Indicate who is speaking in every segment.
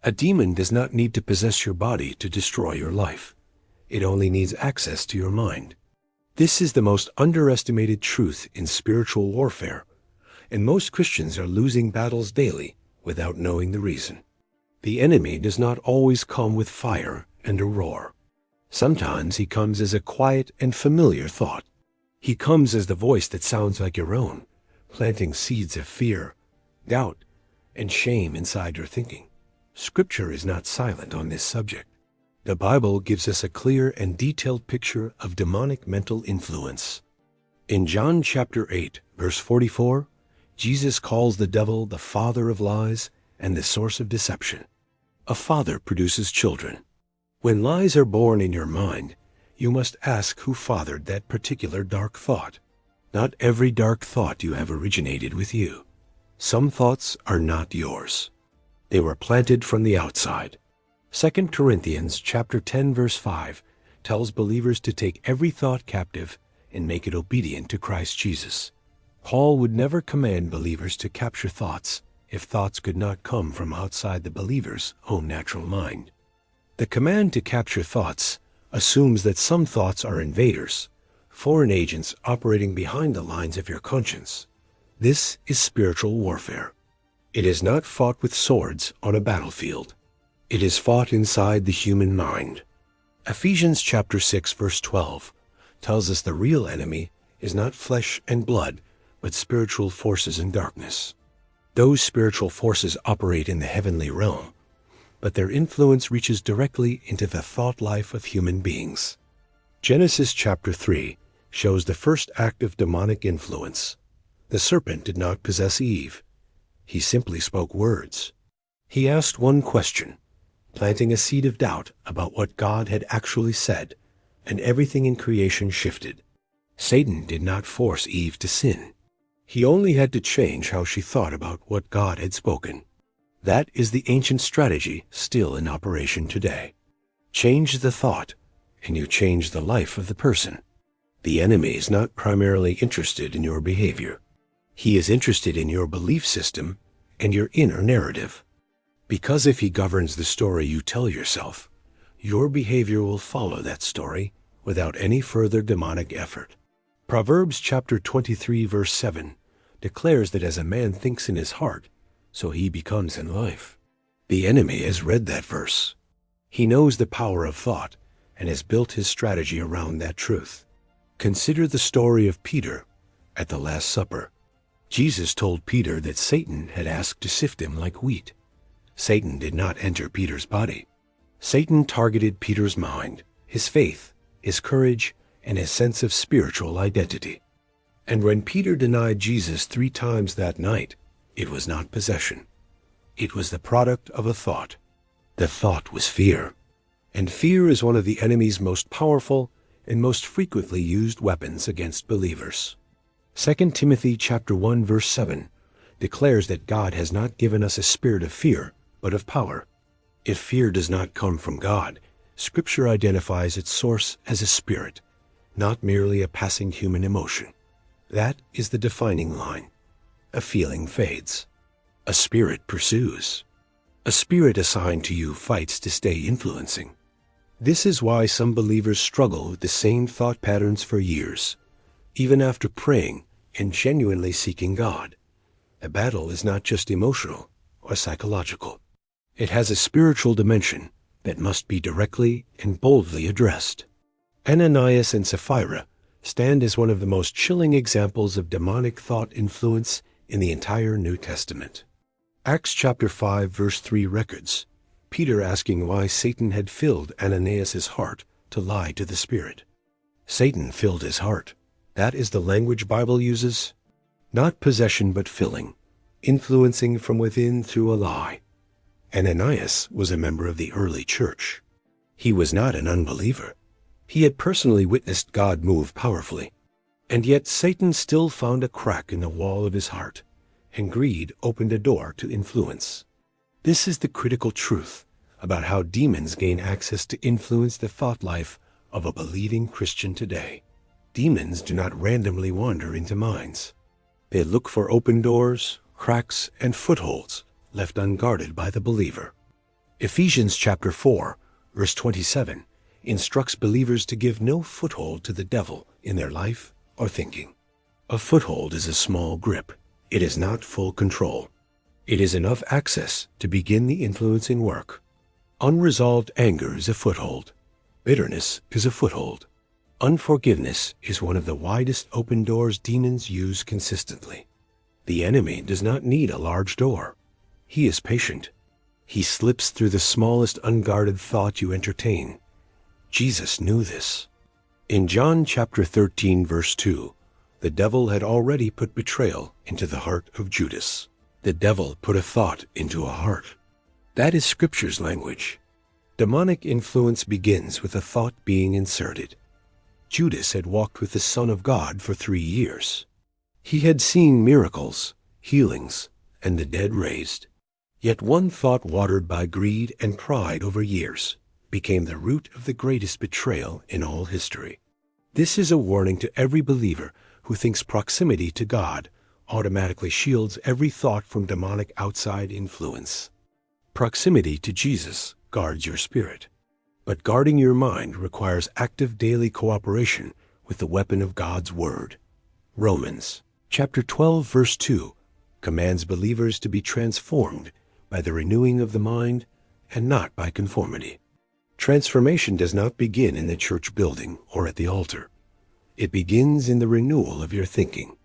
Speaker 1: A demon does not need to possess your body to destroy your life. It only needs access to your mind. This is the most underestimated truth in spiritual warfare, and most Christians are losing battles daily without knowing the reason. The enemy does not always come with fire and a roar. Sometimes he comes as a quiet and familiar thought. He comes as the voice that sounds like your own, planting seeds of fear, doubt, and shame inside your thinking. Scripture is not silent on this subject. The Bible gives us a clear and detailed picture of demonic mental influence. In John chapter 8, verse 44, Jesus calls the devil the father of lies and the source of deception. A father produces children. When lies are born in your mind, you must ask who fathered that particular dark thought. Not every dark thought you have originated with you. Some thoughts are not yours. They were planted from the outside. 2 Corinthians chapter 10 verse 5 tells believers to take every thought captive and make it obedient to Christ Jesus. Paul would never command believers to capture thoughts if thoughts could not come from outside the believer's own natural mind. The command to capture thoughts assumes that some thoughts are invaders, foreign agents operating behind the lines of your conscience. This is spiritual warfare. It is not fought with swords on a battlefield. It is fought inside the human mind. Ephesians chapter 6 verse 12 tells us the real enemy is not flesh and blood, but spiritual forces in darkness. Those spiritual forces operate in the heavenly realm, but their influence reaches directly into the thought life of human beings. Genesis chapter 3 shows the first act of demonic influence. The serpent did not possess Eve. He simply spoke words. He asked one question, planting a seed of doubt about what God had actually said, and everything in creation shifted. Satan did not force Eve to sin. He only had to change how she thought about what God had spoken. That is the ancient strategy still in operation today. Change the thought, and you change the life of the person. The enemy is not primarily interested in your behavior. He is interested in your belief system and your inner narrative. Because if he governs the story you tell yourself, your behavior will follow that story without any further demonic effort. Proverbs chapter 23 verse 7 declares that as a man thinks in his heart, so he becomes in life. The enemy has read that verse. He knows the power of thought and has built his strategy around that truth. Consider the story of Peter at the Last Supper. Jesus told Peter that Satan had asked to sift him like wheat. Satan did not enter Peter's body. Satan targeted Peter's mind, his faith, his courage, and his sense of spiritual identity. And when Peter denied Jesus 3 times that night, it was not possession. It was the product of a thought. The thought was fear. And fear is one of the enemy's most powerful and most frequently used weapons against believers. 2 Timothy chapter 1 verse 7 declares that God has not given us a spirit of fear, but of power. If fear does not come from God, Scripture identifies its source as a spirit, not merely a passing human emotion. That is the defining line. A feeling fades. A spirit pursues. A spirit assigned to you fights to stay influencing. This is why some believers struggle with the same thought patterns for years, even after praying and genuinely seeking God. The battle is not just emotional or psychological. It has a spiritual dimension that must be directly and boldly addressed. Ananias and Sapphira stand as one of the most chilling examples of demonic thought influence in the entire New Testament. Acts chapter 5 verse 3 records Peter asking why Satan had filled Ananias' heart to lie to the Spirit. Satan filled his heart. That is the language Bible uses. Not possession but filling, influencing from within through a lie. Ananias was a member of the early church. He was not an unbeliever. He had personally witnessed God move powerfully. And yet Satan still found a crack in the wall of his heart, and greed opened a door to influence. This is the critical truth about how demons gain access to influence the thought life of a believing Christian today. Demons do not randomly wander into minds. They look for open doors, cracks, and footholds left unguarded by the believer. Ephesians chapter 4, verse 27, instructs believers to give no foothold to the devil in their life or thinking. A foothold is a small grip. It is not full control. It is enough access to begin the influencing work. Unresolved anger is a foothold. Bitterness is a foothold. Unforgiveness is one of the widest open doors demons use consistently. The enemy does not need a large door. He is patient. He slips through the smallest unguarded thought you entertain. Jesus knew this. In John chapter 13, verse 2, the devil had already put betrayal into the heart of Judas. The devil put a thought into a heart. That is Scripture's language. Demonic influence begins with a thought being inserted. Judas had walked with the Son of God for 3 years. He had seen miracles, healings, and the dead raised. Yet one thought watered by greed and pride over years became the root of the greatest betrayal in all history. This is a warning to every believer who thinks proximity to God automatically shields every thought from demonic outside influence. Proximity to Jesus guards your spirit, but guarding your mind requires active daily cooperation with the weapon of God's Word. Romans chapter 12, verse 2 commands believers to be transformed by the renewing of the mind and not by conformity. Transformation does not begin in the church building or at the altar. It begins in the renewal of your thinking.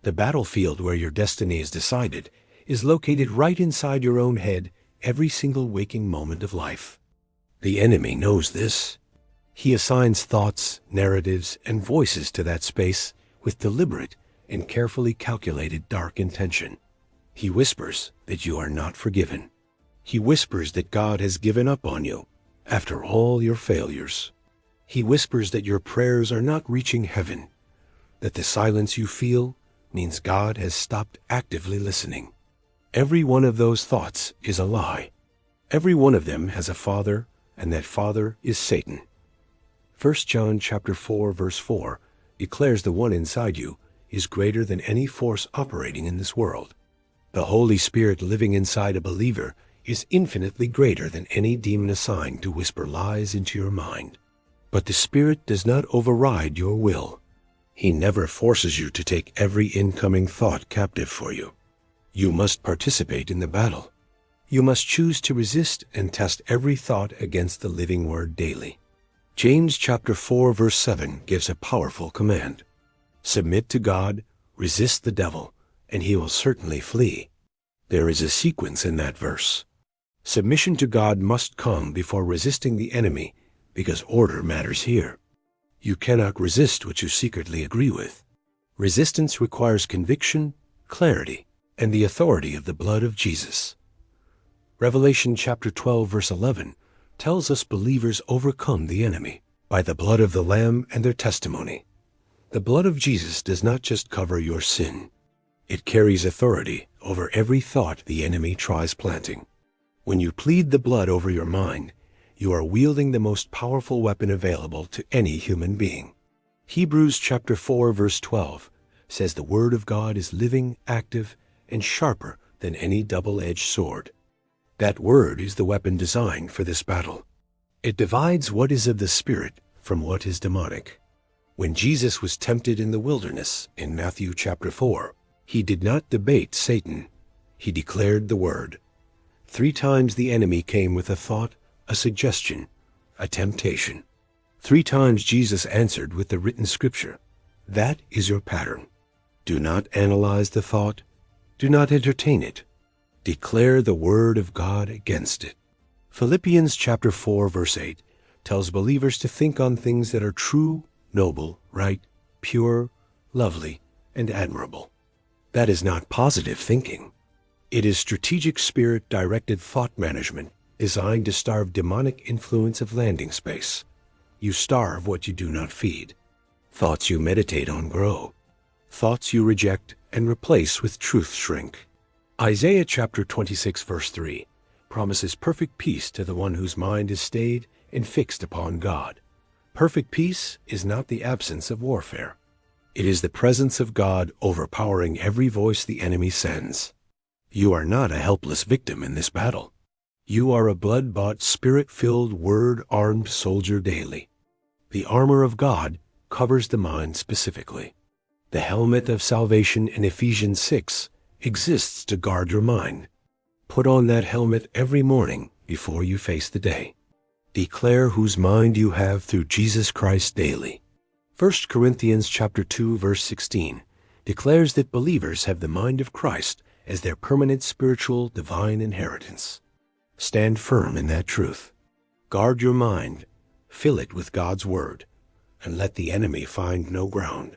Speaker 1: The battlefield where your destiny is decided is located right inside your own head every single waking moment of life. The enemy knows this. He assigns thoughts, narratives, and voices to that space with deliberate and carefully calculated dark intention. He whispers that you are not forgiven. He whispers that God has given up on you after all your failures. He whispers that your prayers are not reaching heaven, that the silence you feel means God has stopped actively listening. Every one of those thoughts is a lie. Every one of them has a father, and that father is Satan. 1 John chapter 4, verse 4 declares the one inside you is greater than any force operating in this world. The Holy Spirit living inside a believer is infinitely greater than any demon assigned to whisper lies into your mind. But the Spirit does not override your will. He never forces you to take every incoming thought captive for you. You must participate in the battle. You must choose to resist and test every thought against the living Word daily. James chapter 4, verse 7 gives a powerful command. Submit to God, resist the devil, and he will certainly flee. There is a sequence in that verse. Submission to God must come before resisting the enemy, because order matters here. You cannot resist what you secretly agree with. Resistance requires conviction, clarity, and the authority of the blood of Jesus. Revelation chapter 12, verse 11 tells us believers overcome the enemy by the blood of the Lamb and their testimony. The blood of Jesus does not just cover your sin. It carries authority over every thought the enemy tries planting. When you plead the blood over your mind, you are wielding the most powerful weapon available to any human being. Hebrews chapter 4, verse 12 says the Word of God is living, active, and sharper than any double-edged sword. That Word is the weapon designed for this battle. It divides what is of the Spirit from what is demonic. When Jesus was tempted in the wilderness in Matthew chapter 4, he did not debate Satan. He declared the Word. 3 times the enemy came with a thought, a suggestion, a temptation. 3 times Jesus answered with the written Scripture. That is your pattern. Do not analyze the thought. Do not entertain it. Declare the Word of God against it. Philippians chapter 4, verse 8 tells believers to think on things that are true, noble, right, pure, lovely, and admirable. That is not positive thinking. It is strategic spirit-directed thought management designed to starve demonic influence of landing space. You starve what you do not feed. Thoughts you meditate on grow. Thoughts you reject and replace with truth shrink. Isaiah chapter 26, verse 3 promises perfect peace to the one whose mind is stayed and fixed upon God. Perfect peace is not the absence of warfare. It is the presence of God overpowering every voice the enemy sends. You are not a helpless victim in this battle. You are a blood-bought, spirit-filled, word-armed soldier daily. The armor of God covers the mind specifically. The helmet of salvation in Ephesians 6 exists to guard your mind. Put on that helmet every morning before you face the day. Declare whose mind you have through Jesus Christ daily. 1 Corinthians chapter 2, verse 16 declares that believers have the mind of Christ as their permanent spiritual divine inheritance. Stand firm in that truth. Guard your mind, fill it with God's word, and let the enemy find no ground.